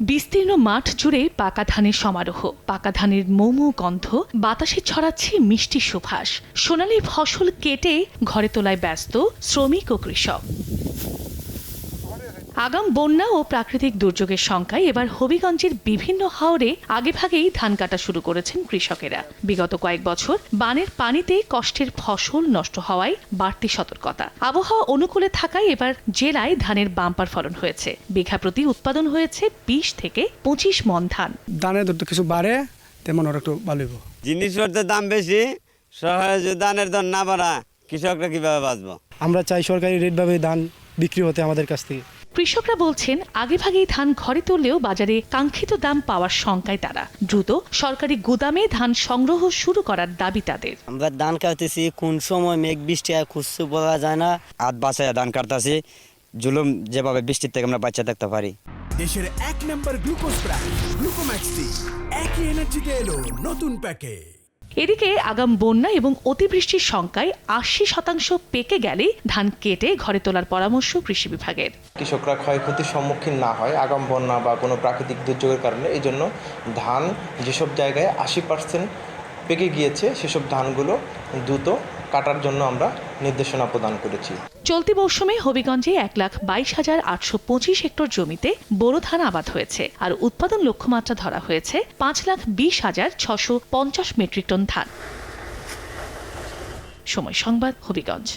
বিস্তীর্ণ মাঠ জুড়ে পাকা ধানের সমারোহ। পাকা ধানের মৌমৌ গন্ধ বাতাসে ছড়াচ্ছে মিষ্টি সুবাস। সোনালী ফসল কেটে ঘরে তোলায় ব্যস্ত শ্রমিক ও কৃষক। আগাম বন্যা ও প্রাকৃতিক দুর্যোগের শঙ্কায় এবার হবিগঞ্জের বিভিন্ন হাওরে আগেভাগেই ধান কাটা শুরু করেছেন কৃষকেরা। বিগত কয়েক বছর বানের পানিতে কষ্টের ফসল নষ্ট হওয়ায় বাড়তি সতর্কতা। আবহাওয়া অনুকূলে থাকায় এবার জেলায় ধানের বাম্পার ফলন হয়েছে। বিঘা প্রতি উৎপাদন হয়েছে 20 থেকে 25 মণ ধান। ধানের দর কিছু বাড়ে, তেমন আর একটু ভালো হইব। জিনিসপত্রের দাম বেশি, ধানের দর না বাড়া কৃষকরা কিভাবে বাঁচবো? আমরা চাই সরকারি রেট ভাবে ধান বিক্রি হতে আমাদের কাছ থেকে। কৃষকরা বলছেন আগেভাগেই ধান ঘরে তুললেও বাজারে কাঙ্ক্ষিত দাম পাওয়ার শঙ্কায় তারা। দ্রুত সরকারি গুদামে ধান সংগ্রহ শুরু করার দাবি তাদের। আমরা ধান কাটতেছি, কোন সময় মেঘ বৃষ্টি আর খুঁজতে বলা যায় না। হাত বাঁচায় ধান কাটতেছি, জুলুম যেভাবে বৃষ্টির থেকে আমরা বাচ্চা থাকতে পারি। দেশের 1 নম্বর গ্লুকোজ প্রাইস গ্লুকোম্যাক্সটি একই এনার্জিতে এলো নতুন প্যাকে। এদিকে আগাম বন্যা এবং অতিবৃষ্টির শঙ্কায় 80% পেকে গেলে ধান কেটে ঘরে তোলার পরামর্শ কৃষি বিভাগের। কৃষকরা ক্ষয়ক্ষতির সম্মুখীন না হয় আগাম বন্যা বা কোনো প্রাকৃতিক দুর্যোগের কারণে, এই জন্য ধান যেসব জায়গায় 80% পেকে গিয়েছে সেসব ধানগুলো দ্রুত কাটার জন্য আমরা নির্দেশনা প্রদান করেছি। চলতি মৌসুমে হবিগঞ্জে 1,22,825 হেক্টর জমিতে বোরো ধান আবাদ হয়েছে, আর উৎপাদন লক্ষ্যমাত্রা ধরা হয়েছে 5,20,650 মেট্রিক টন ধান। সময় সংবাদ, হবিগঞ্জ।